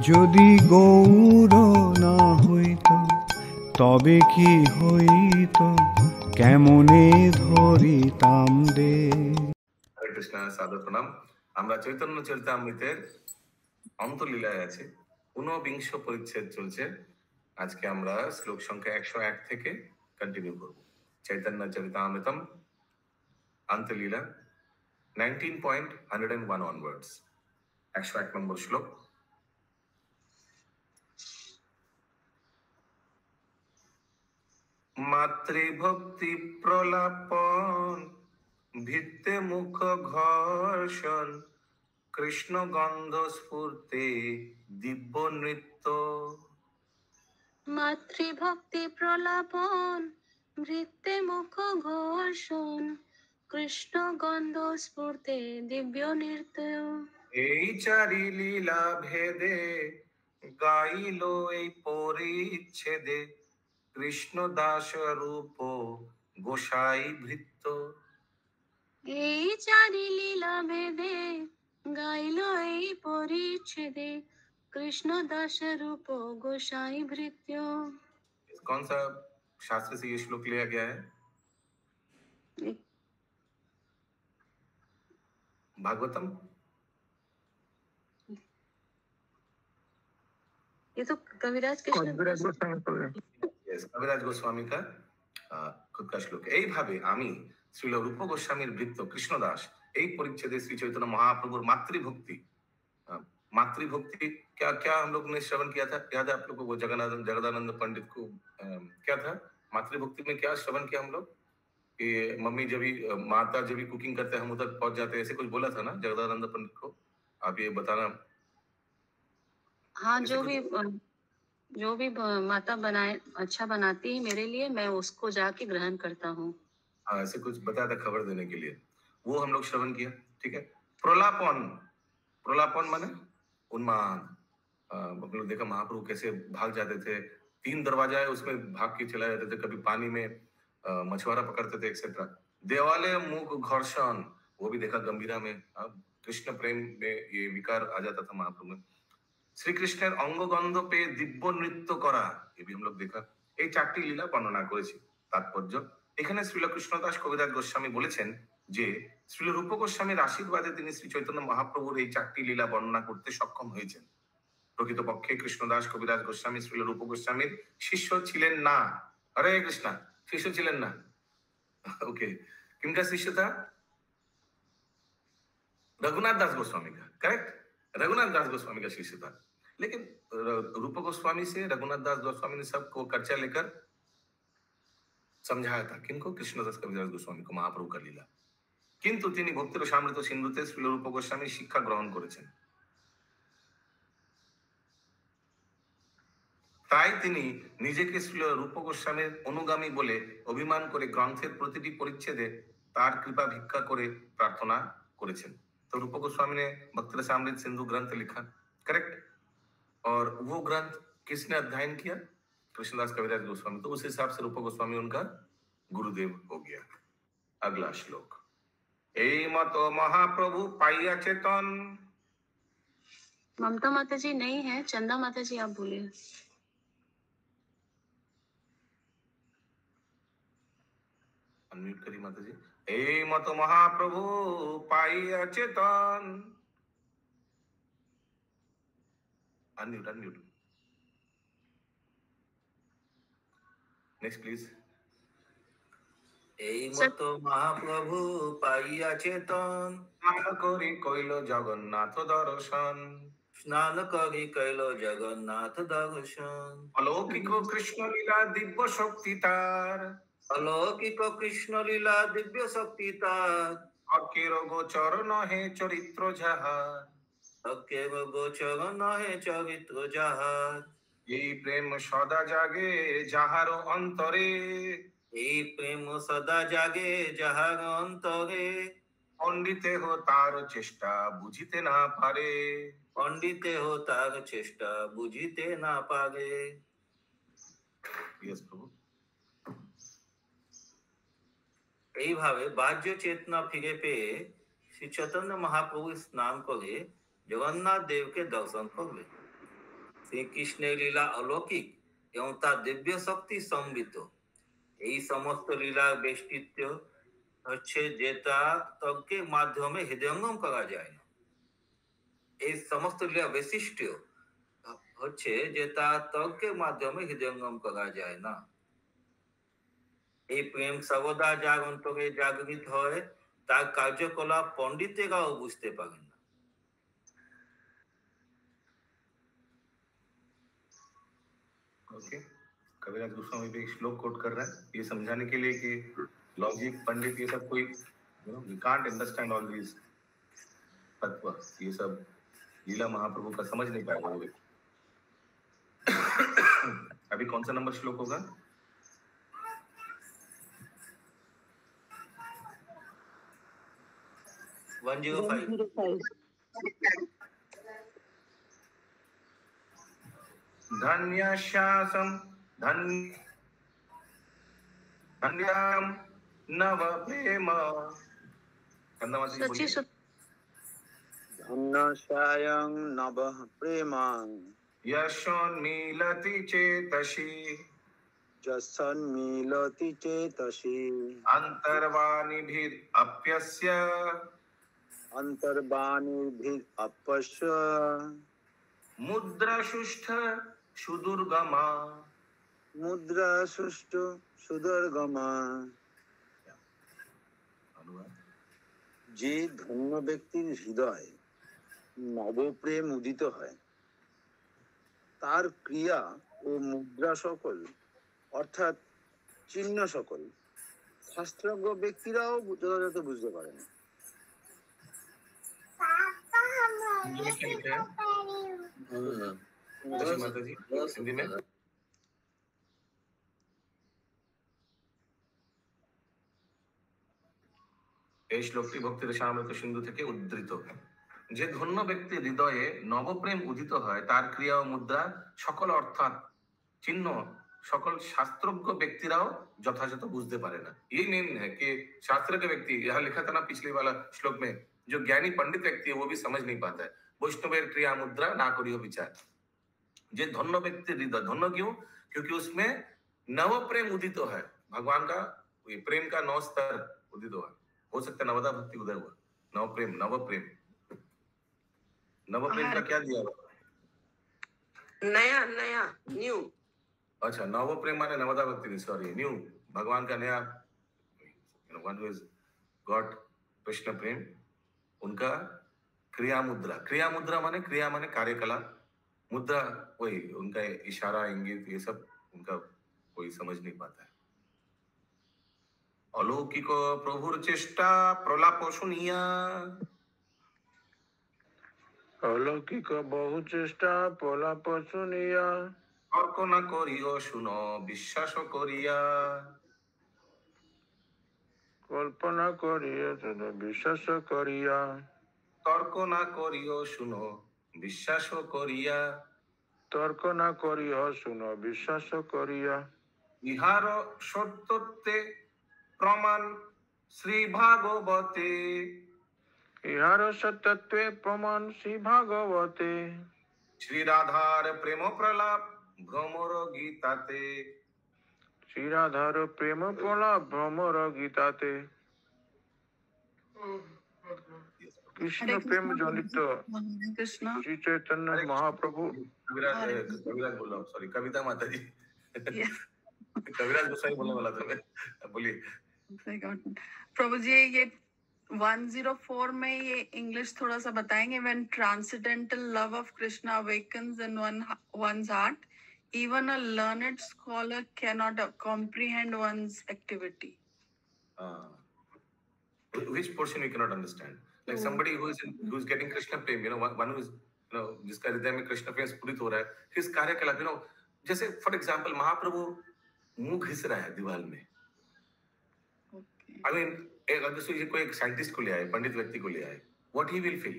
যদি গৌর না হইত তবে কি হইত, কেমনে ধরিতাম দে। হরে কৃষ্ণ, সাদর প্রণাম। আমরা চৈতন্য চরিতামৃতের অন্তলীলায় আছে, ১৯ পরিচ্ছেদ চলছে। আজকে আমরা শ্লোক সংখ্যা ১০১ থেকে কন্টিনিউ করব। চৈতন্য চরিতামৃতম অন্তলীলা 19.101 onwards, ১০১ নম্বর শ্লোক। মাতৃভক্তি প্রলাপন ভিত্তে মুখ ঘর্ষণ কৃষ্ণ গন্ধ স্ফূর্তে দিব্য নৃত্য। মাতৃভক্তি প্রলাপন ভৃত্তে মুখ ঘর্ষণ কৃষ্ণ গন্ধ স্ফূর্তে দিব্য নৃত্য। এই চারি লীলা ভেদে গাইল এই পরিচ্ছেদে কৃষ্ণ দাস রূপ গোসাই ভৃত্য। এই চারি লীলা ভেদে গাইল এই পরিচ্ছেদে कृष्ण दास रूप गोसाई भृत्य। कौन सा शास्त्र से ये श्लोक लिया गया है? भागवतम। ये तो कविराज कविराज गोस्वामी का खुद का श्लोक। এই ভাবে আমি শ্রীল রূপ গোস্বামীর ভৃত্য কৃষ্ণদাস এই পরিচ্ছেদে শ্রী চৈতন্য महाप्रभुर मातृभक्ति, मातृभक्ति क्या क्या हम लोग ने श्रवण किया था, याद है आप लोगों को? जगदानंद पंडित को क्या था मातृभक्ति में, क्या श्रवण किया हम लोग? कि मम्मी जब भी माता जब भी कुकिंग करते हम उधर पहुंच जाते, ऐसे कुछ बोला था ना जगदानंद पंडित को? आप ये बताना। हाँ, जो भी माता बनाए अच्छा बनाती है मेरे लिए, मैं उसको जाके ग्रहण करता हूँ। हाँ, ऐसे कुछ बताया था खबर देने के लिए, वो हम लोग श्रवण किया। ठीक है। प्रलापन, प्रलापन माने उन्माद। हम लोग देखा महाप्रभु कैसे भाग जाते थे, 3 दरवाजा है उसमें भाग के चला जाते थे, कभी पानी में मछुआरा पकड़ते थे एक्सेट्रा। देवालय मुख घर्षण, वो भी देखा गंभीरा में। कृष्ण प्रेम में ये विकार आ जाता था महाप्रभु में। श्री कृष्णের অঙ্গগন্ধ পেয়ে দিব্য নৃত্য করা, ये भी हम लोग देखा। এই চারটি লীলা বর্ণনা করেছি। তাৎপর্য, এখানে শ্রীল কৃষ্ণদাস কবিরাজ গোস্বামী বলেছেন যে শ্রীল রূপ গোস্বামীর আশীর্বাদে তিনি শ্রী চৈতন্য মহাপ্রভুর এই চারটি লীলা বর্ণনা করতে সক্ষম হয়েছেন। প্রকৃতপক্ষে কৃষ্ণদাস কবিরাজ গোস্বামী শ্রীল রূপ গোস্বামীর শিষ্য ছিলেন না। হরে কৃষ্ণ, শিষ্য ছিলেন না। ओके, किनका शिष्य था? रघुनाथ दास गोस्वामी का। करेक्ट, रघुनाथ दास गोस्वामी का शिष्य था। लेकिन रूप गोस्वामी से रघुनाथ दास गोस्वामी ने सबको कर्चा लेकर समझाया था। किनको? कृष्णदास कविराज गोस्वामी को, महाप्रभु का लीला। किंतु তিনি ভক্তির সামৃত সিন্ধুতে শ্রীল রূপ গোস্বামীর শিক্ষা গ্রহণ করেছেন। তাই তিনি নিজেকে শ্রীল রূপ গোস্বামীর অনুগামী বলে অভিমান করে গ্রন্থের প্রতিটি পরিচ্ছেদে তার কৃপা ভিক্ষা করে প্রার্থনা করেছেন। तो रूप गोस्वामी ने भक्ति रसामृत सिंधु ग्रंथ लिखा। करेक्ट। और वो ग्रंथ किसने अध्ययन किया? कृष्णदास कविराज गोस्वामी। तो उस हिसाब से रूप गोस्वामी उनका गुरुदेव हो गया। अगला श्लोक। এই মত महाप्रभु पाइया चेतन। ममता माता जी नहीं है, चंदा माता जी आप बोलिए। अनम्यूट करिए माता जी। এই মত महाप्रभु पाइया चेतन। Unmute, unmute. Next please. এই মতো মহাপ্রভু পাইয়া চেতন, স্নান করি কইল জগন্নাথ দর্শন। স্নান করি কইল জগন্নাথ দর্শন। অলৌকিক কৃষ্ণ লীলা দিব্য শক্তি তার। অলৌকিক কৃষ্ণ লীলা দিব্য শক্তি তার। অকের গোচর নহে চরিত্র যাহার। অকের গোচর নহে চরিত্র যাহার। এই প্রেম সদা জাগে যাহার অন্তরে। এই প্রেম সদা জাগে যাহার অন্তরে। পণ্ডিতে হো তার চেষ্টা বুঝিতে না পারে। পণ্ডিতে হো তার চেষ্টা বুঝিতে না পারে। এইভাবে বাহ্য চেতনা ফিরে পেয়ে শ্রী চৈতন্য মহাপ্রভু স্নান করে জগন্নাথ দেবকে দর্শন করবে। শ্রীকৃষ্ণের লীলা অলৌকিক এবং তার দিব্য শক্তি সম্বিত। এই সমস্ত লীলার বেষ্টিত্ব হচ্ছে যেটা তর্কের মাধ্যমে হৃদয়ঙ্গম করা যায় না। এই সমস্ত লীলা বৈশিষ্ট্য হচ্ছে যেটা তর্কের মাধ্যমে হৃদয়ঙ্গম করা যায় না। এই প্রেম সর্বদা যার অন্তরে জাগৃত হয় তার কার্যকলাপ পণ্ডিতেরাও বুঝতে পারেন না। ओके, कबीरदास गोस्वामी भी एक श्लोक कोट कर रहा है ये समझाने के लिए कि लॉजिक पंडित ये सब कोई we can't understand all these तत्व, ये सब लीला महाप्रभु का समझ नहीं पाएगा वो व्यक्ति। अभी कौन सा नंबर श्लोक होगा? धन्यशासम धन्यम नव प्रेम सची धन्यशायं नवः प्रेमां यशोन्मीलति चेतसि यस्सन्मीलति चेतसि अन्तर्वाणिभिरप्यस्य अन्तर्वाणिभिरप्यस्य मुद्रासुष्ठ सुदुर्गमा मुद्रासुष्ठ सुदुर्गमा। যে ধন্য ব্যক্তির হৃদয় নবপ্রেম উদিত হয় তার ক্রিয়া ও মুদ্রা সকল অর্থাৎ চিহ্ন সকল শাস্ত্রজ্ঞ ব্যক্তিরাও যথাযথ বুঝতে পারেন। हिंदी में এই শ্লোকটি ভক্তি রসামৃত সিন্ধু থেকে উদ্ধৃত। যে ধন্য ব্যক্তি হৃদয়ে নবপ্রেম উদিত হয় তার ক্রিয়া ও মুদ্রা সকল অর্থাৎ चिन्ह सकल शास्त्रज्ञ व्यक्तिराও যথাযথ বুঝতে পারে না। ये मेन है कि शास्त्र के व्यक्ति, यहाँ लिखा था ना पिछले वाला श्लोक में, जो ज्ञानी पंडित व्यक्ति है वो भी समझ नहीं पाता है। वैष्णवेर क्रिया मुद्रा ना करियो विचार। जे धन्य व्यक्ति हृदय धन्य क्यों? क्योंकि उसमें नव प्रेम उदित है, भगवान का प्रेम का नौ स्तर उदित हुआ। हो सकता है नवदा भक्ति उदय हुआ। नव प्रेम नव प्रेम का क्या दिया हुआ? नया नया न्यू। अच्छा, नव प्रेम माने नवदा भक्ति, सॉरी न्यू, भगवान का नया, one who is got Krishna प्रेम, उनका क्रिया मुद्रा माने क्रिया माने कार्यकलाप, मुद्रा वही उनका इशारा इंगित, ये सब उनका कोई समझ नहीं पाता है। अलौकिक प्रभुर चेष्टा प्रलाप शुनिया, अलौकिक बहु चेष्टा प्रलाप शुनिया, तर्क न करियो शुनो विश्वास करिया, कल्पना करियो शुनो विश्वास करिया, तर्क न करियो शुनो विश्वास करिया, तर्क न करियो शुनो विश्वास करिया। इहार सत्यते प्रमाण श्री भागवते, इहार सत्यत्वे प्रमाण श्री भागवते, श्री राधार प्रेम प्रलाप भ्रमर गीताते, श्री राधार प्रेम प्रलाप भ्रमर गीताते। कृष्ण प्रेम जनित कृष्ण श्री चैतन्य महाप्रभु। कविराज बोल रहा हूँ, सॉरी, कविता माता जी। कविराज गोसाई बोलने वाला था मैं, बोलिए। प्रभु जी, ये 104 में ये इंग्लिश थोड़ा सा बताएंगे। When transcendental love of Krishna awakens in one's heart, even a learned scholar cannot comprehend one's activity. Which portion you cannot understand? Like somebody who is getting Krishna prem, one who is, जिसका हृदय में कृष्ण प्रेम स्फुरित हो रहा है, his कार्यकलाप, जैसे for example महाप्रभु मुंह घिस रहा है दीवार में। I mean, अगर कोई एक साइंटिस्ट को ले आए, पंडित व्यक्ति को ले आए, what he will feel?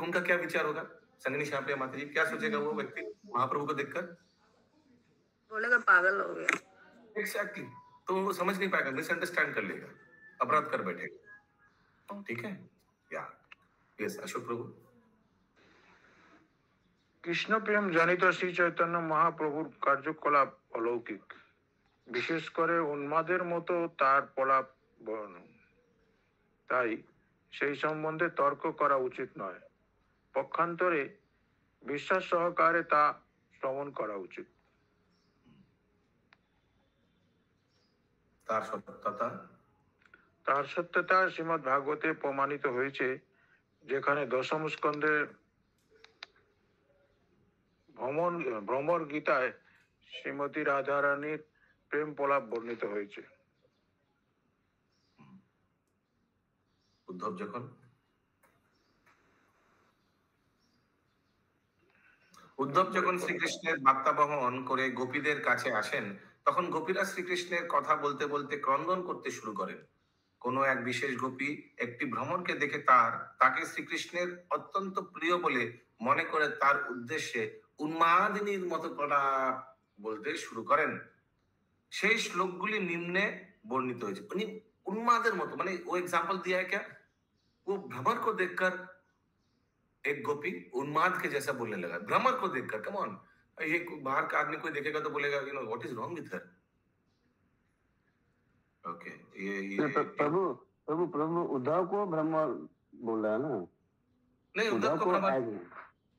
उनका क्या विचार होगा? संगनी शाप्रिया माता जी, क्या सोचेगा वो व्यक्ति महाप्रभु को देखकर? बोलेगा पागल हो गया। Exactly, तो वो समझ नहीं पाएगा, मिसअंडरस्टैंड कर लेगा, अपराध कर बैठेगा। ठीक है? या यस, अशोक प्रभु। কৃষ্ণ প্রেম জানিত শ্রী চৈতন্য মহাপ্রভুর কার্যকলাপ অলৌকিক, বিশেষ করে উন্মাদের মতো তার প্রলাপ বর্ণন। তাই সেই সম্বন্ধে তর্ক করা উচিত নয়, পক্ষান্তরে বিশ্বাস সহকারে তা শ্রবণ করা উচিত। তার সত্যতা শ্রীমদ্ ভাগবতে প্রমাণিত হয়েছে, যেখানে দশম স্কন্ধের ভ্রমর গীতায় শ্রীমতী রাধারানীর প্রেম প্রলাপ বর্ণিত হয়েছে। উদ্ধব যখন শ্রীকৃষ্ণের বার্তা বহন করে গোপীদের কাছে আসেন, তখন গোপীরা শ্রীকৃষ্ণের কথা বলতে বলতে ক্রন্দন করতে শুরু করেন। কোনো এক বিশেষ গোপী একটি ভ্রমরকে দেখে তাকে শ্রীকৃষ্ণের অত্যন্ত প্রিয় বলে মনে করে তার উদ্দেশ্যে উন্মাদিনীর মতো প্রলাপ বলতে শুরু করেন। সেই শ্লোকগুলি নিম্নে বর্ণিত হয়েছে। উনি उन्मादर मत माने वो एग्जांपल दिया है क्या, वो भ्रमर को देखकर एक गोपी उन्माद के जैसा बोलने लगा। भ्रमर को देखकर, कम ऑन, ये बाहर का आदमी कोई देखेगा तो बोलेगा you know what is wrong with her. Okay, ये प्रभु प्रभु प्रभु उद्धव को भ्रमर बोल रहा है ना? नहीं, उद्धव को भ्रमर,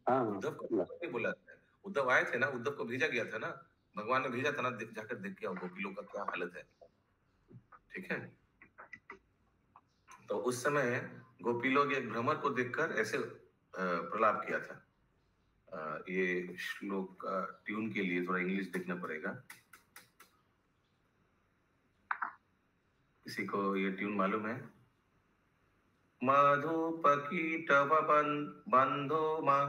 हाँ, उद्धव को नहीं बोला। उद्धव आए थे ना, उद्धव को भेजा गया था ना, भगवान ने भेजा था ना, जाकर देख के आओ गोपी लोग का क्या हालत है। ठीक है, तो उस समय गोपी लोग एक भ्रमर को देखकर ऐसे प्रलाप किया था। ये श्लोक का ट्यून के लिए थोड़ा इंग्लिश देखना पड़ेगा। किसी को ये ट्यून मालूम है? मधुपकीटव बंधो मा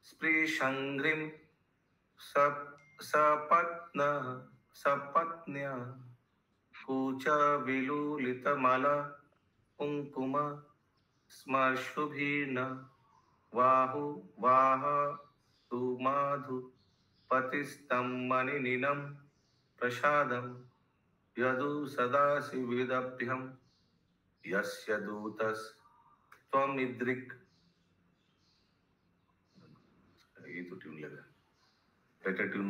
स्पृशंग्रिम सपत्न्या कूच विलुलितमाला कुंकुम स्मर्शुभिर्न वाहु वाह तु माधु पतिस्तं मणिनिनं प्रसादं यदु सदाशिविदभ्यं यस्य दूतस् त्वमिदृक्। ये तो ट्यून लगा, बेटर ट्यून।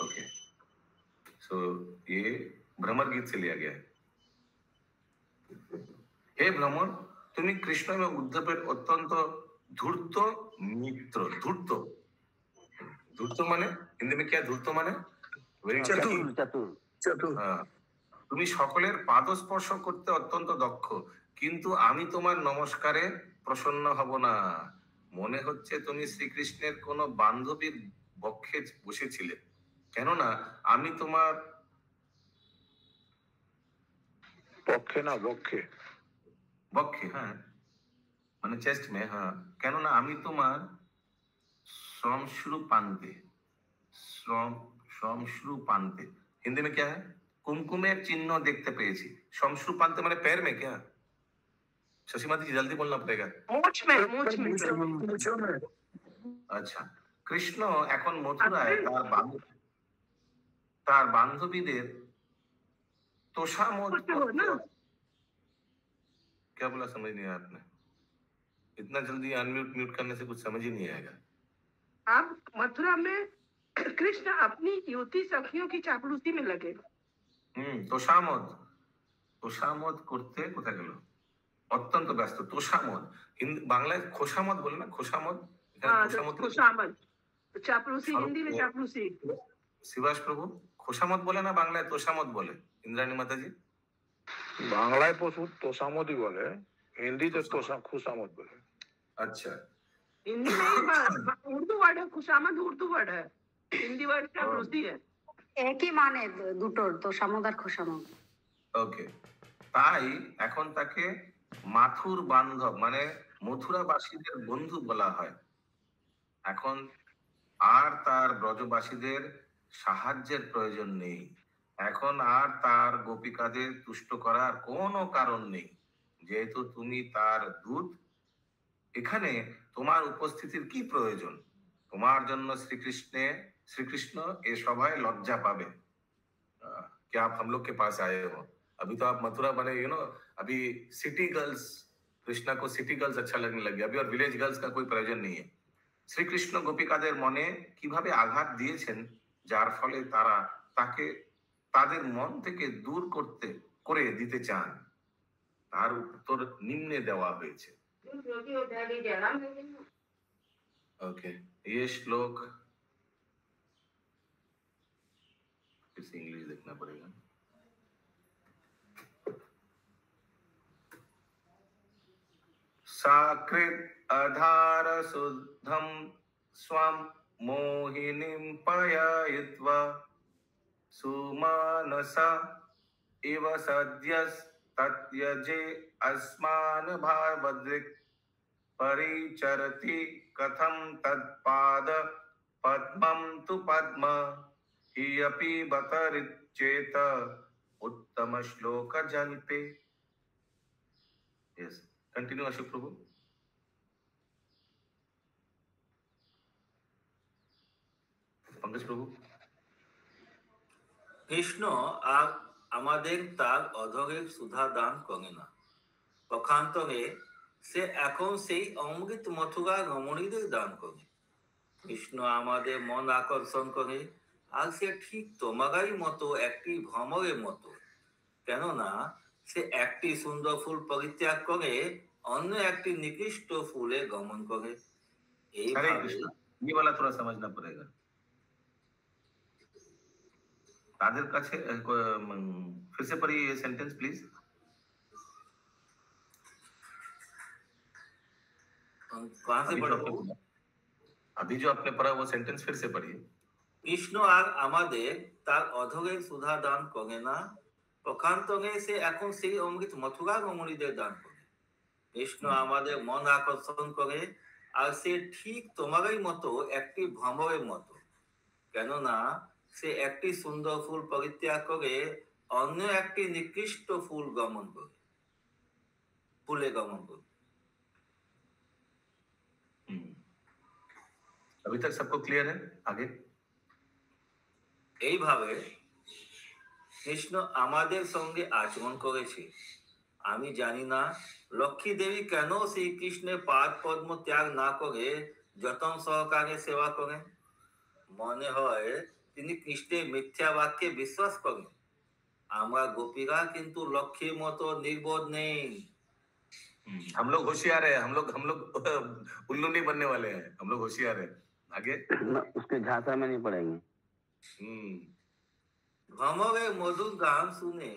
ओके, सो ये भ्रमर गीत से लिया गया है। हे भ्रमर, तुम्हें कृष्ण में उद्धवेर अत्यंत धूर्त मित्र। धूर्त माने हिंदी में क्या? धूर्त माने चतुर। তুমি সকলের পাদস্পর্শ করতে অত্যন্ত দক্ষ, কিন্তু আমি তোমার নমস্কারে প্রসন্ন হব না। মনে হচ্ছে তুমি শ্রীকৃষ্ণের কোন বান্ধবীর বক্ষে বসেছিলে, কেননা আমি তোমার পক্ষে না বক্ষে, বক্ষে, হ্যাঁ মানে চেস্ট মে, হ্যাঁ, কেননা আমি তোমার শ্রমশ্রুপান্তে। श्रमश्रुपांते हिंदी में क्या है? कुमकुमेर चिन्ह देखते पेয়েছি। श्रमश्रुपांते माने पैर में क्या? शशिमाती जी जल्दी बोलना पड़ेगा। मूंछ में। अच्छा, কৃষ্ণ এখন মথুরায় তার বান্ধবীদের তোষামোদ। क्या बोला समझ नहीं आया आपने? इतना जल्दी अनम्यूट म्यूट करने से कुछ समझ ही नहीं आएगा। आप मथुरा में कृष्ण अपनी युवती सखियों की चापलूसी में लगे। তোষামোদ করতে কোথায় গেল? অত্যন্ত ব্যস্ত। তোষামোদ বাংলায় খোসামদ বলে না? খোসামদ, खुशामद चापलूसी, हिंदी में चापलूसी। শিবাস প্রভু খোসামদ বলে না বাংলায় তোষামদ বলে? ইন্দ্রাণী মাতাজি বাংলায় পশু তোষামদই বলে, হিন্দিতে খুশামদ বলে। আচ্ছা, हिंदी में उर्दू वर्ड है, खुशामद उर्दू वर्ड है, हिंदी वर्ड चापलूसी है। একই মানে দুটোর, তোষামদ আর খোসামদ। ওকে, তাই এখন তাকে মাথুর বান্ধব মানে মথুরাবাসীদের বন্ধু বলা হয়। এখন আর তার ব্রজবাসীদের সাহায্যের প্রয়োজন নেই। এখন আর তার গোপিকাদের তুষ্ট করার কোনো কারণ নেই, যেহেতু তুমি তার দূত। এখানে তোমার উপস্থিতির কি প্রয়োজন? তোমার জন্য श्रीकृष्ण ये सभाएं लज्जा पावे। क्या आप हम लोग के पास आए हो? अभी तो आप मथुरा बने, यू नो, अभी सिटी गर्ल्स कृष्णा को सिटी गर्ल्स अच्छा लगने लग गया अभी, और विलेज गर्ल्स का कोई प्रयोजन नहीं है। শ্রীকৃষ্ণ গোপিকাদের মনে কিভাবে আঘাত দিয়েছেন, যার ফলে তারা তাকে তাদের মন থেকে দূর করে দিতে চান, তার উত্তর নিম্নে দেওয়া হয়েছে। ओके, ये श्लोक फिर से इंग्लिश देखना पड़ेगा। साकृत अधार शुद्धम स्वम मोहिनीं पयायित्वा सुमानसा इव सद्यस् तत्यजे अस्मान् भावद्रिक् परिचरति कथं तत्पाद पद्मं तु पद्म हि अपि बतरिच्चेत उत्तम श्लोक जल्पे। यस, कंटिन्यू अशोक प्रभु। पंकज प्रभु। কৃষ্ণ আর আমাদের তার অধরের সুধা দান করে না, পক্ষান্তরে সে এখন সেই অমৃত মথুরা রমণীদের দান করে। কৃষ্ণ আমাদের মন আকর্ষণ করে, আর সে ঠিক তোমারই মতো একটি ভ্রমরের মতো, কেননা সে একটি সুন্দর ফুল পরিত্যাগ করে অন্য একটি নিকৃষ্ট ফুলে গমন করে। ये वाला थोड़ा समझना पड़ेगा। ताদের কাছে फिर से पढ़िए ये सेंटेंस प्लीज। कहाँ से पढ़ो? अभी जो आपने पढ़ा वो सेंटेंस फिर से पढ़िए। কৃষ্ণ আর আমাদের তার অধরের সুধা দান করে না, পক্ষান্তরে সে এখন সেই অমৃত মথুরা রমণীদের দান করে। কৃষ্ণ আমাদের মন আকর্ষণ করে, আর সে ঠিক তোমারই মতো একটি ভ্রমরের মতো, কেননা সে একটি সুন্দর ফুল পরিত্যাগ করে অন্য একটি নিকৃষ্ট ফুলে গমন করে। अभी तक सबको क्लियर है? आगे এইভাবে কৃষ্ণ আমাদের সঙ্গে আচরণ করেছে। আমি জানি না লক্ষ্মী দেবী কেন শ্রীকৃষ্ণের পাদ পদ্ম ত্যাগ না করে যতন সহকারে সেবা করেন। মনে হয় তিনি কৃষ্ণের মিথ্যা বাক্যে বিশ্বাস করেন। আমরা গোপীরা কিন্তু লক্ষ্মীর মতো নির্বোধ নেই। हम लोग होशियार है, हम लोग उल्लू नहीं बनने वाले हैं, हम लोग होशियार है। आगे उसके झांसा में नहीं पड़ेंगे। ভ্রমরের মধুর গান শুনে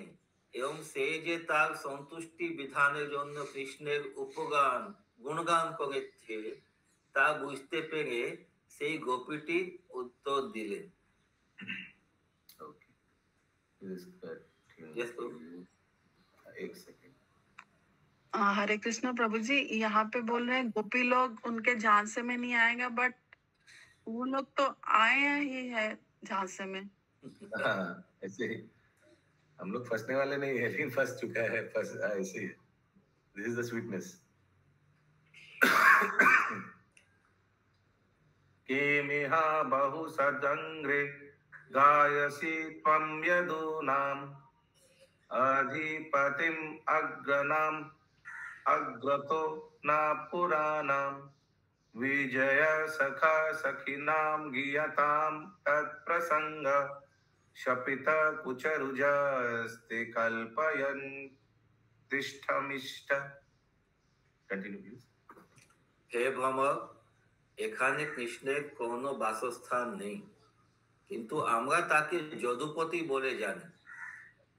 এবং সে যে তার সন্তুষ্টি বিধানের জন্য কৃষ্ণের উপগান গুণগান করেছে তা বুঝতে পেরে সেই গোপীটি উত্তর দিলেন। एक सेकंड। हरे कृष्णा प्रभु जी, यहाँ पे बोल रहे हैं गोपी लोग उनके झांसे में नहीं आएगा, बट वो लोग तो आए ही है झांसे में। ऐसे ही हम लोग फंसने वाले नहीं है, लेकिन फंस चुका है, ऐसे ही। This is the sweetness. किमिहा बहु सदंग्रे गायसी त्वं यदूनाम् अधिपतिम् अग्रनाम् अग्रतो न पुराणाम् विजय सखा सखिनां गीयतां तत्प्रसंग शपित कुचरुजस्ते कल्पयन् तिष्ठमिष्ट। Continue please. হে ভ্রমর, এখানে কৃষ্ণের কোনো বাসস্থান নেই, কিন্তু আমরা তাকে যদুপতি বলে জানি।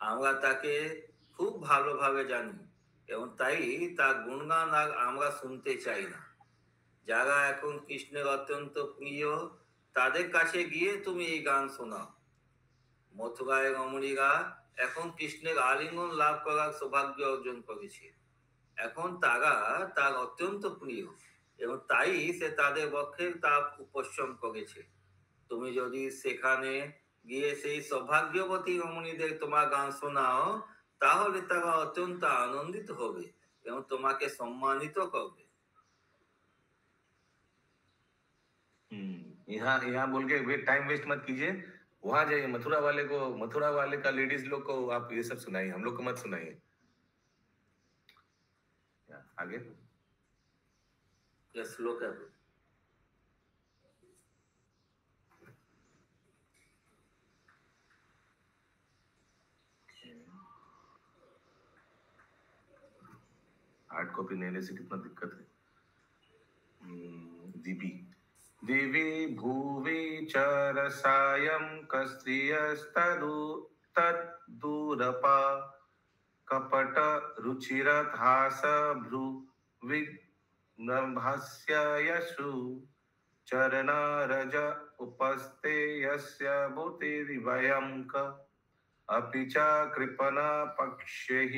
আমরা তাকে খুব ভালোভাবে জানি এবং তাই তার গুণগান আর আমরা শুনতে চাই না। যারা এখন কৃষ্ণের অত্যন্ত প্রিয় তাদের কাছে গিয়ে তুমি এই গান শোনাও। মথুরায় রমণীরা এখন কৃষ্ণের আলিঙ্গন লাভ করার সৌভাগ্য অর্জন করেছে। এখন তারা তার অত্যন্ত প্রিয় এবং তাই সে তাদের পক্ষে তাপ উপশম করেছে। তুমি যদি সেখানে গিয়ে সেই সৌভাগ্যবতী রমণীদের তোমার গান শোনাও, তাহলে তারা অত্যন্ত আনন্দিত হবে এবং তোমাকে সম্মানিত করবে। यहाँ बोल के टाइम वेस्ट मत कीजिए, वहां जाइए, मथुरा वाले का लेडीज लोग को आप ये सब सुनाइए, हम लोग को मत सुनाइए। आगे श्लोक है। हार्ड कॉपी लेने से कितना दिक्कत है। दिवी दिवी भुवि चरसायं कस्त्रियस्तदु तद्दूरपा कपट रुचिरथास भ्रु विनभास्य यशु चरणरज उपस्ते यस्य भूतिर्वयंक अपि च कृपण पक्ष्यैः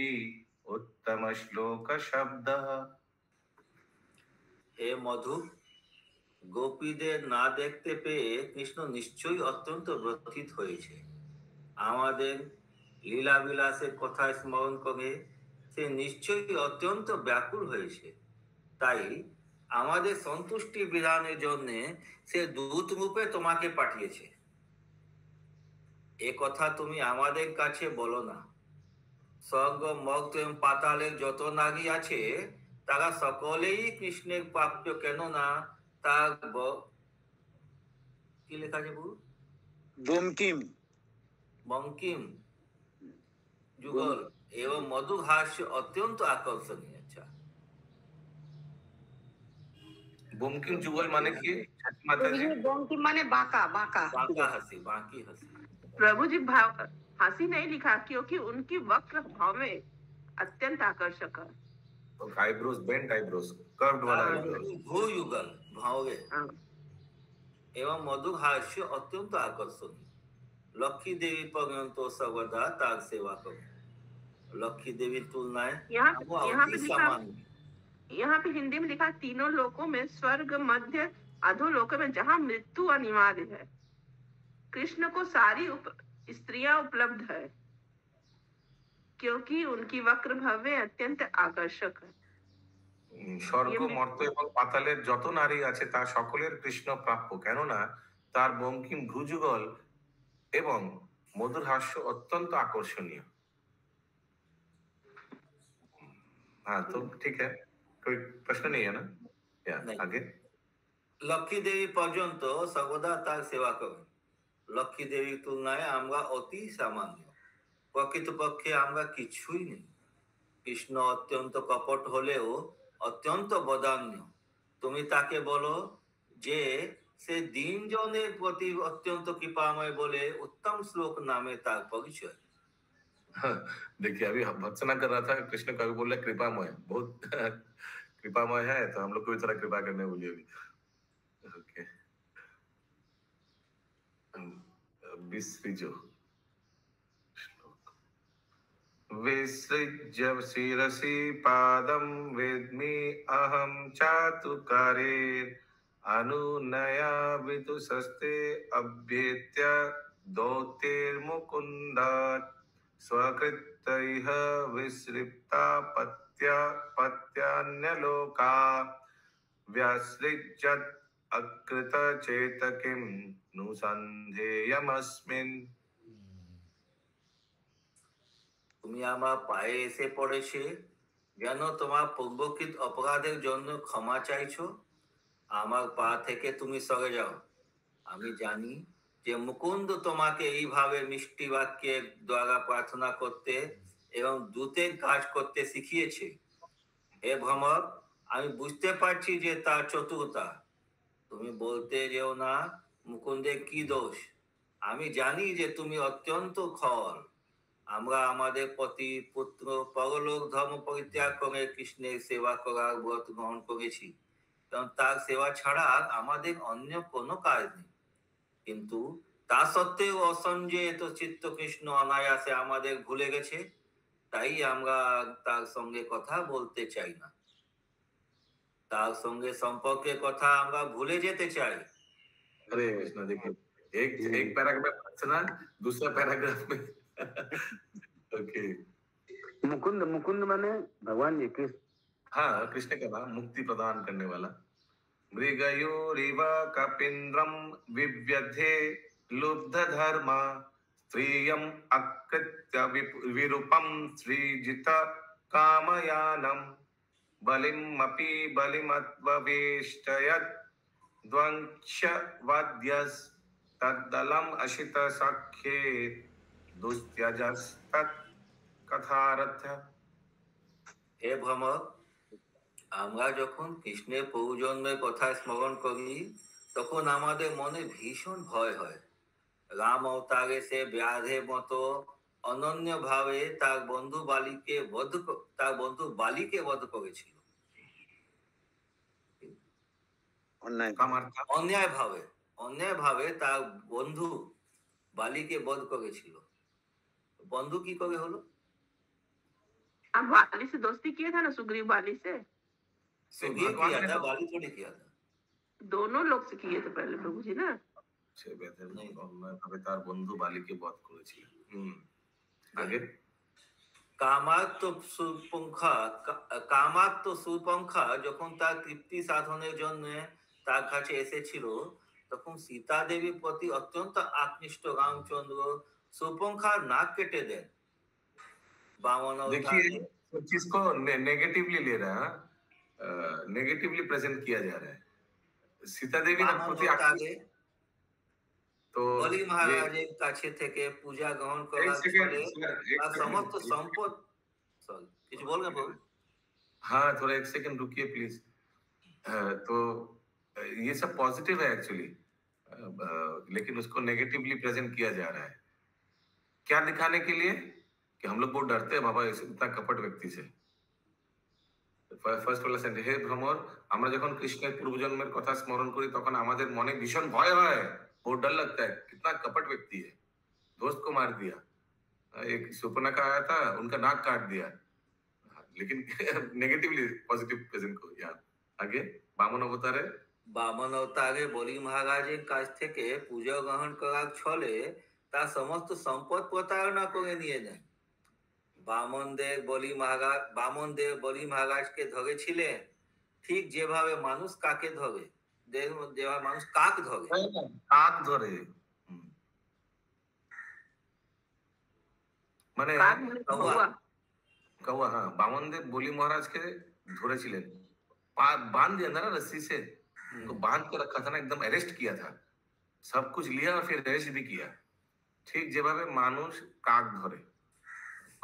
उत्तम श्लोक शब्द। हे मधु, গোপীদের না দেখতে পেয়ে কৃষ্ণ নিশ্চয়ই অত্যন্ত ব্যথিত হয়েছে। আমাদের লীলা বিলাসের কথা স্মরণ করে সে নিশ্চয়ই অত্যন্ত ব্যাকুল হয়েছে। তাই আমাদের সন্তুষ্টি বিধানের জন্য সে দূত রূপে তোমাকে পাঠিয়েছে। এ কথা তুমি আমাদের কাছে বলো না। স্বর্গ মর্ত এবং পাতালের যত নারী আছে তারা সকলেই কৃষ্ণের প্রাপ্য, কেননা তার কি লেখা আছে গুরু? বঙ্কিম বঙ্কিম যুগল এবং মধুর হাস্য অত্যন্ত আকর্ষণীয়। আচ্ছা, বঙ্কিম যুগল মানে কি? बंकिम माने बाका बाका बांका हंसी, बांकी हंसी। प्रभु जी भाव हंसी नहीं लिखा, क्योंकि उनकी वक्र भाव में अत्यंत आकर्षक है। आईब्रोज, बेंट आईब्रोज, कर्व्ड वाला आईब्रोज। ভূযুগল ভাবে এবং মধুর হাস্য অত্যন্ত আকর্ষণীয়। লক্ষ্মী দেবী পর্যন্ত সর্বদা তার সেবা করে। লক্ষ্মী দেবীর তুলনায় यहाँ অতি সামান্য। यहाँ पे हिंदी में लिखा, तीनों लोकों में स्वर्ग, मध्य, अधोलोक में जहाँ मृत्यु अनिवार्य है, कृष्ण को सारी स्त्रियां उपलब्ध है, क्योंकि उनकी वक्र भव्य अत्यंत आकर्षक है। স্বর্গ মর্ত এবং পাতালের যত নারী আছে তা সকলের কৃষ্ণ প্রাপ্য, কেননা তার বঙ্কিম ভ্রুযুগল এবং মধুর হাস্য অত্যন্ত আকর্ষণীয়। हाँ तो ठीक है, कोई प्रश्न नहीं है ना? या आगे লক্ষ্মী দেবী পর্যন্ত সর্বদা তার সেবা করেন। লক্ষ্মী দেবীর তুলনায় আমরা অতি সামান্য। প্রকৃতপক্ষে আমরা কিছুই নেই। কৃষ্ণ অত্যন্ত কপট হলেও অত্যন্ত বদান্য। তুমি তাকে বলো যে সে দিনজনের প্রতি অত্যন্ত কৃপাময় বলে उत्तम श्लोक नामे তার পরিচয়। देखिए अभी भर्त्सना कर रहा था, कृष्ण कवि बोल रहे कृपामय, बहुत कृपामय है, तो हम लोग को भी थोड़ा कृपा करने बोलिए अभी। ओके, विसृजो श्लोक। विसृज्य शिरसि पादं वेद्मि अहं चातुकारे अनुनया विदुषस्ते अभ्येत्य दौतेर्मुकुन्दात् स्वकृतैः विसृप्ता पत्यान्यलोका व्यासृज्यत् अकृतचेतकिं नु सन्धेयमस्मिन्। তুমি আমার পায়ে এসে পড়েছে যেন তোমার পূর্বকৃত অপরাধের জন্য ক্ষমা চাইছো। আমার পা থেকে তুমি সরে যাও। আমি জানি যে মুকুন্দ তোমাকে এইভাবে মিষ্টি বাক্যের দ্বারা প্রার্থনা করতে এবং দূতের কাজ করতে শিখিয়েছে। হে ভ্রমর, আমি বুঝতে পারছি যে তার চতুরতা। তুমি বলতে যেও না মুকুন্দের কি দোষ। আমি জানি যে তুমি অত্যন্ত খল। আমরা আমাদের পতি পুত্র পরলোক ধর্ম পরিত্যাগ করে কৃষ্ণের সেবা করার ব্রত গ্রহণ করেছি, কারণ তার সেবা ছাড়া আমাদের অন্য কোনো কাজ নেই। কিন্তু তা সত্ত্বেও অসঞ্জেত চিত্ত কৃষ্ণ অনায়াসে আমাদের ভুলে গেছে, তাই আমরা তার সঙ্গে কথা বলতে চাই না। তার সঙ্গে সম্পর্কের কথা আমরা ভুলে যেতে চাই। अरे कृष्ण, देखिए एक पैराग्राफ सुना, दूसरा पैराग्राफ में ओके। मुकुंद, मुकुंद माने भगवान जी कृष्ण। हाँ, कृष्ण का नाम मुक्ति प्रदान करने वाला। मृगयोरिव कपीन्द्रं विव्यधे लुब्ध धर्म स्त्रियम् अकृत्य विरूपं सृजित कामयानम् बलिमपि बलिमत्ववेष्टयत् द्वंशवाद्यस् तद्दलम् अशित सख्ये दुस्त्यजस्तत् कथारथ। হে ভ্রমক, আমরা যখন কৃষ্ণের পৌজন্যের কথা স্মরণ করি তখন আমাদের মনে ভীষণ ভয় হয়। রাম অবতারে সে ব্যাধের মতো অনন্য ভাবে তার বন্ধু বালিকে বধ করেছিল। অন্যায় ভাবে তার বন্ধু বালিকে বধ করেছিল। বন্ধু কি করে হলো? अब बाली से दोस्ती किया था ना सुग्रीव, बाली से किया था, बाली थोड़ी किया था। दोनों लोग से किए थे पहले प्रभु जी ना। সে বেদের অন্যায়ভাবে তার বন্ধু বালিকে বধ করেছিল। আগে কামাত্ম সুপঙ্খা যখন তার তৃপ্তি সাধনের জন্য তার কাছে এসেছিল তখন সীতা দেবীর প্রতি অত্যন্ত আকৃষ্ট রামচন্দ্র সুপঙ্খার নাক কেটে দেন। बामन देखिए इस चीज को नेगेटिवली ले रहा है, नेगेटिवली प्रेजेंट किया जा रहा है। सीता देवी ने प्रति तो বলি মহারাজের কাছে থেকে পূজা গ্রহণ করার ফলে তার সমস্ত সম্পদ কিছু বলবেন প্রভু? हाँ थोड़ा एक सेकंड रुकिए प्लीज। तो ये सब पॉजिटिव है एक्चुअली, लेकिन उसको नेगेटिवली प्रेजेंट किया जा रहा है। क्या दिखाने के लिए कि हम लोग बहुत डरते हैं बाबा इतना कपट व्यक्ति से। ফার্স্ট ওয়ালা সেন্টেন্স, হে ভ্রমর, আমরা যখন কৃষ্ণের পূর্বজন্মের কথা স্মরণ করি তখন আমাদের মনে ভীষণ ভয় হয়, बहुत डर लगता है, कितना कपट व्यक्ति है, दोस्त को मार दिया, एक सुपर्णखा आया था उनका नाक काट दिया, लेकिन नेगेटिवली पॉजिटिव प्रेजेंट को। यार आगे বামন অবতারে বলি মহারাজের কাছ থেকে পূজা গ্রহণ করার ছলে তার সমস্ত সম্পদ প্রতারণা করে নিয়ে নেন। বামনদেব বলি মহারাজকে ধরেছিলেন ঠিক যেভাবে মানুষ কাকে ধরে, যেভাবে মানুষ কাক ধরে। মানে कौवा। हाँ, बामनदेव बोली महाराज के ধরেছিলেন, बांध दिया था ना रस्सी से, तो बांध के रखा था ना, एकदम अरेस्ट किया था, सब कुछ लिया और फिर अरेस्ट भी किया, ठीक যেভাবে মানুষ কাক ধরে।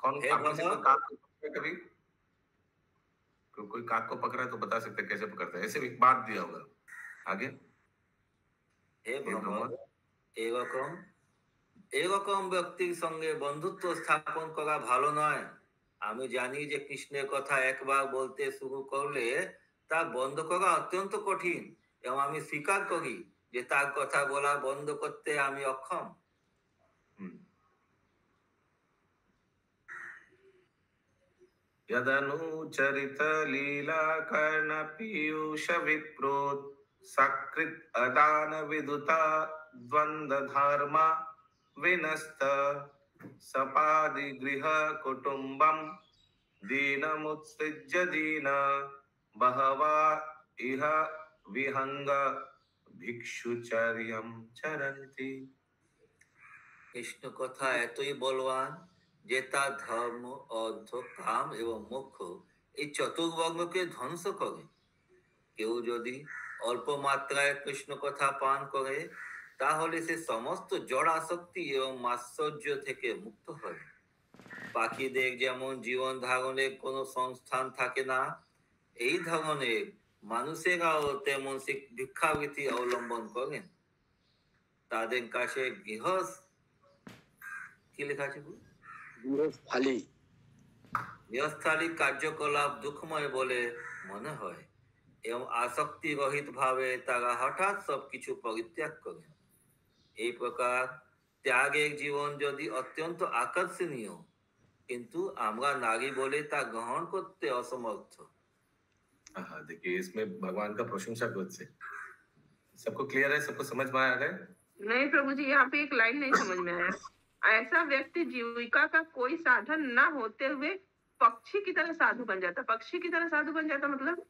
कौन काक कभी कोई काक को पकड़ा है तो बता सकते कैसे पकड़ता है, ऐसे भी बांध दिया होगा। आगे এরকম ব্যক্তির সঙ্গে বন্ধুত্ব স্থাপন করা ভালো নয়। আমি জানি যে কৃষ্ণের কথা একবার বলতে শুরু করলে তা বন্ধ করা অত্যন্ত কঠিন, এবং আমি স্বীকার করি যে তার কথা বলা বন্ধ করতে আমি অক্ষম। यदनुचरित लीला कर्ण पीयूष विप्रोत सकृत अदान विदुता द्वंद्व धर्मा विनस्त सपादि गृह कुटुंबम दीनमुत्सृज्य दीन बहवा इह विहंग भिक्षुचर्यम चरन्ति। কৃষ্ণ কথা এতই বলবান যে তার ধর্ম, অর্থ, কাম এবং মোক্ষ এই চতুর্বর্গকে ধ্বংস করে। কেউ যদি অল্প মাত্রায় কৃষ্ণ কথা পান করে তাহলে সে সমস্ত জড় আসক্তি এবং মাৎসর্য থেকে মুক্ত হয়। পাখিদের যেমন জীবন ধারণের কোনো সংস্থান থাকে না, এই ধরনের মানুষেরাও তেমন ভিক্ষাবৃত্তি অবলম্বন করেন। তাদের কাছে কি লেখা আছে? গৃহস্থালী কার্যকলাপ দুঃখময় বলে মনে হয় এবং আসক্তি রহিত ভাবে তারা হঠাৎ সবকিছু পরিত্যাগ করেন। এই প্রকার ত্যাগের জীবন যদি অত্যন্ত আকর্ষণীয়, কিন্তু আমরা নারী বলে তা গ্রহণ করতে অসমর্থ। देखिए इसमें भगवान का प्रशंसा करते, सबको क्लियर है, सबको समझ में आ रहा है? नहीं प्रभु जी, यहाँ पे एक लाइन नहीं समझ में आया। ऐसा व्यक्ति जीविका का कोई साधन न होते हुए पक्षी की तरह साधु बन जाता। पक्षी की तरह साधु बन जाता मतलब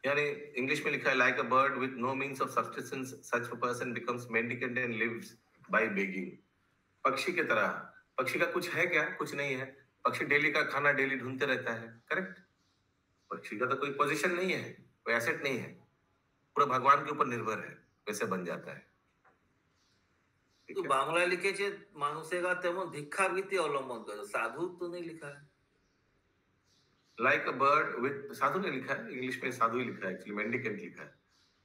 यानी इंग्लिश में लिखा है like a bird with no means of subsistence such a person becomes mendicant and lives by begging. पक्षी की तरह, पक्षी का कुछ है क्या? कुछ नहीं है। पक्षी डेली का खाना डेली ढूंढते रहता है, करेक्ट? पक्षी का तो कोई पोजीशन नहीं है, कोई एसेट नहीं है, पूरा भगवान के ऊपर निर्भर है, वैसे बन जाता है। तो बांग्ला लिखे मानुषेगा तेमन भिक्षावृत्ति अवलंबन करो, साधु तो नहीं लिखा है। लाइक अ बर्ड विद, साधु ने लिखा है, इंग्लिश में साधु ही लिखा है, एक्चुअली मेंडिकेंट लिखा है।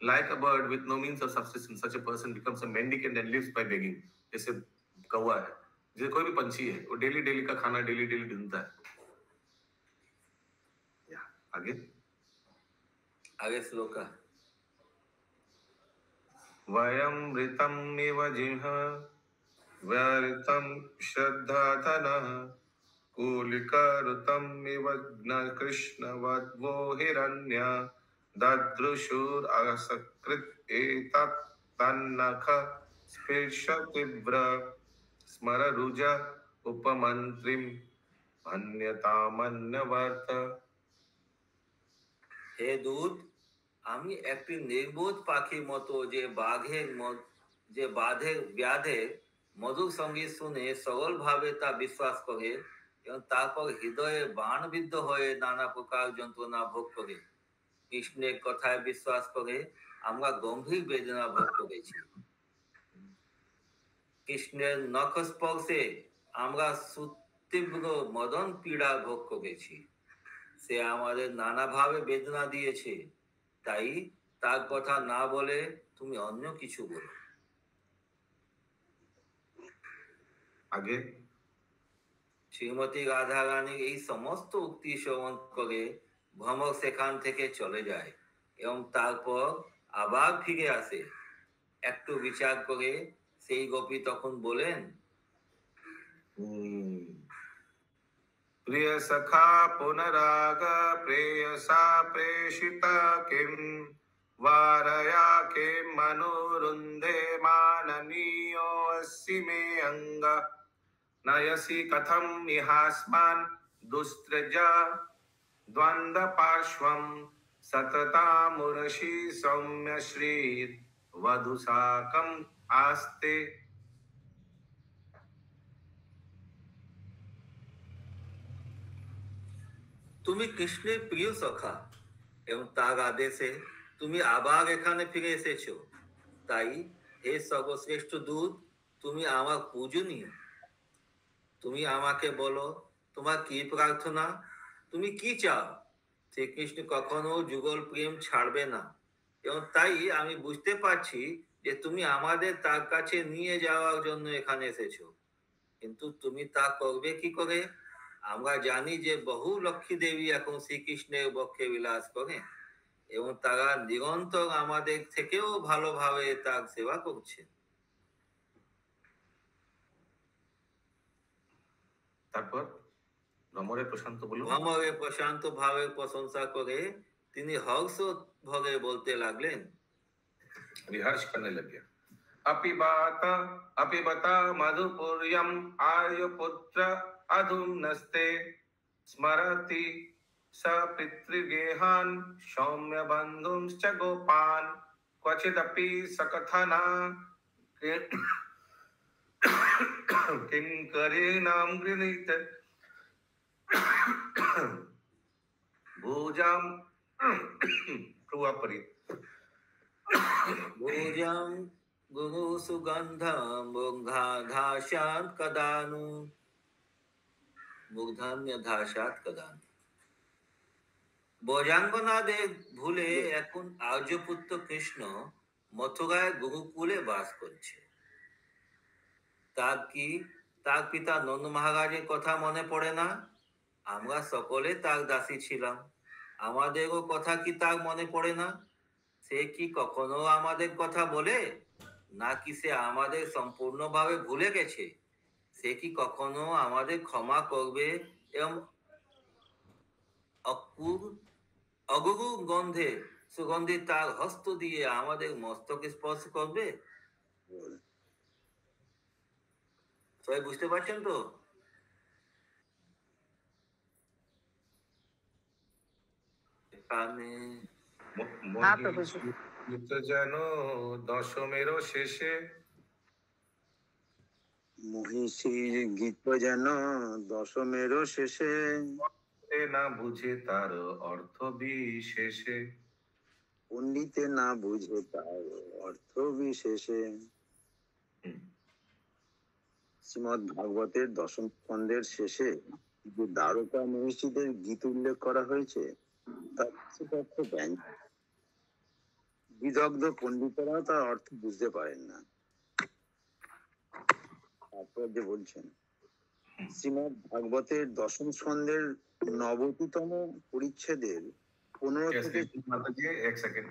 Like a bird with no means of subsistence such a person becomes a mendicant and lives by begging. जैसे कौवा है, जैसे कोई भी पंछी है, वो डेली डेली का खाना डेली डेली ढूंढता है। आगे आगे श्लोक का वयमृतम् इव जिह् व्यर्थं श्रद्धाधनः कूलिकरुतम् इव कृष्णवद्वो हिरण्य ददृशुरसकृत् एतत् तन्नख स्पृशतीव्र स्मररुज उपमन्त्रिं अन्यतामन्यवर्त। हे दूत, আমি একটি নির্বোধ পাখির মতো যে বাঁধের ব্যাধে মধুর সঙ্গীত শুনে সরল ভাবে তা বিশ্বাস করে এবং তারপর হৃদয়ে বাণবিদ্ধ হয়ে নানা প্রকার যন্ত্রণা ভোগ করে কৃষ্ণের কথায় বিশ্বাস করে আমরা গম্ভীর বেদনা ভোগ করেছি। কৃষ্ণের নখ স্পর্শে আমরা সুতীব্র মদন পীড়া ভোগ করেছি। সে আমাদের নানাভাবে বেদনা দিয়েছে, তাই তার কথা না বলে তুমি অন্য কিছু বলো। আগে শ্রীমতী রাধা রানী এই সমস্ত উক্তি শ্রবণ করে ভ্রমক সেখান থেকে চলে যায় এবং তারপর আবার ফিরে আসে। একটু বিচার করে সেই গোপী তখন বলেন, प्रिय सखा पुनराग प्रेयसा प्रेषिता किम वारया के मनोरुंधे माननीयो अस्सि मे अंग नयसि कथम निहास्मान् दुस्त्रजा द्वंद्व पार्श्वं सततामुरशी सौम्य श्री वधुसाकम आस्ते। তুমি কৃষ্ণের প্রিয় সখা এবং তার আদেশে তুমি আবার এখানে ফিরে এসেছো, তাই হে সর্বশ্রেষ্ঠ দূত, তুমি আমার পূজনীয়। তুমি আমাকে বলো তোমার কি প্রার্থনা, তুমি কি চাও। শ্রীকৃষ্ণ কখনো যুগল প্রেম ছাড়বে না এবং তাই আমি বুঝতে পারছি যে তুমি আমাদের তার কাছে নিয়ে যাওয়ার জন্য এখানে এসেছো, কিন্তু তুমি তা করবে কি করে? আমরা জানি যে বহু লক্ষ্মী দেবী এখন শ্রীকৃষ্ণের বক্ষে বিলাস করে এবং তারা নিরন্তর আমাদের থেকেও ভালোভাবে তার সেবা করছে। তারপর ভ্রমরে প্রশান্ত বলুন, ভ্রমরে প্রশান্ত ভাবে প্রশংসা করে তিনি হর্ষ ভরে বলতে লাগলেন, रिहर्ष करने लग गया। अपिबता मधुपुर्यम आर्यपुत्र अधुनस्ते स्मरति स पितृगेहान सौम्य बंधुंश्च गोपान क्वचिदपि सकथना किंकरीणां गृणीत भुजां प्रुवापरि भुजं गुरु सुगंधं मुग्धाधाशात् कदानु मुग्धान्यधाशात् कदानु। বজাঙ্গনাদের ভুলে এখন আর্যপুত্র কৃষ্ণ মথুরায় গুরুকুলে বাস করছে। তার পিতা নন্দ মহারাজের কথা মনে পড়ে না? আমরা সকলে তার দাসী ছিলাম, আমাদেরও কথা কি তার মনে পড়ে না? সে কি কখনো আমাদের কথা বলে? নাকি সে আমাদের সম্পূর্ণভাবে ভুলে গেছে? সে কি কখনো আমাদের ক্ষমা করবে এবং অগুরু গন্ধে সুগন্ধি তার হস্ত দিয়ে আমাদের মস্তকে স্পর্শ করবে? সবাই বুঝতে পারছেন তো? এখানে যেন দশমের শেষে মহিষীর গীত যেন দশমেরও শেষে, না বুঝে তার অর্থ বিশেষে, পণ্ডিতে না বুঝে তার অর্থ বিশেষে। শ্রীমদ ভাগবতের দশম স্কন্ধের শেষে যে দ্বারকা মহিষীদের গীত উল্লেখ করা হয়েছে তার কিছু অর্থ ব্যঞ্জক। বিদগ্ধ পণ্ডিতেরাও তার অর্থ বুঝতে পারেন না। তারপর যে বলছেন শ্রীমদ ভাগবতের দশম স্কন্ধের 90তম পরিচ্ছেদের 15 থেকে। এক সেকেন্ড,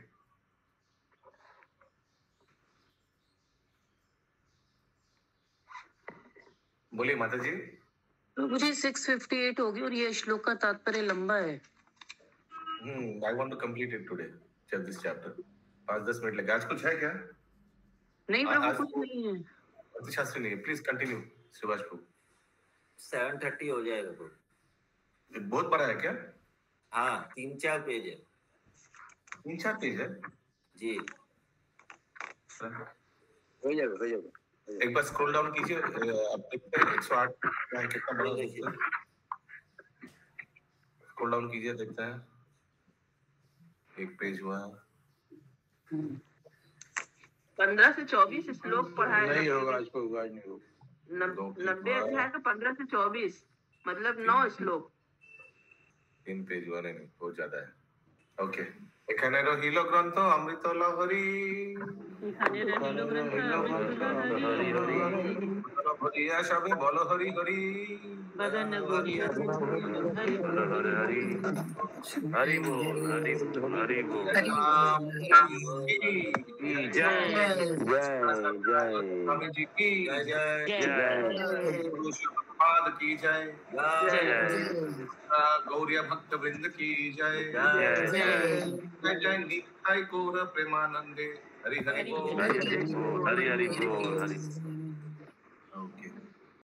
बोलिए माता जी। तो मुझे 658 होगी और ये श्लोक का तात्पर्य लंबा है। I want to complete it today, this chapter. 5-10 minute लगे। आज कुछ है क्या? नहीं प्रभु, कुछ नहीं है। शास्त्री नहीं है। प्लीज कंटिन्यू सुभाष प्रभु। 7:30 हो जाएगा प्रभु। बहुत बड़ा है क्या? हाँ, 3-4 पेज है। 3-4 पेज है जी। हो जाएगा। एक बार स्क्रॉल डाउन कीजिए, अब देखते हैं 108 क्या है, कितना बड़ा है। स्क्रॉल डाउन कीजिए, देखते हैं। एक पेज हुआ। 15 से 24 श्लोक पढ़ाया नहीं होगा, इसको होगा नहीं होगा। 90 अध्याय का 15 से 24 मतलब 9 श्लोक। 3 पेज हुआ, नहीं बहुत ज्यादा है। ओके, এখানে রহিল গ্রন্থ অমৃত লহরী, হরিয়া সবে বল হরি হরি, हरि बोल, हरि बोल, हरि बोल। जय जय स्वामी जी की जय पाद की जय, गौरिया भक्त वृंद की जय, जय जय निताई गौर प्रेमानंदे, हरि हरि बोल, हरि हरि बोल, हरि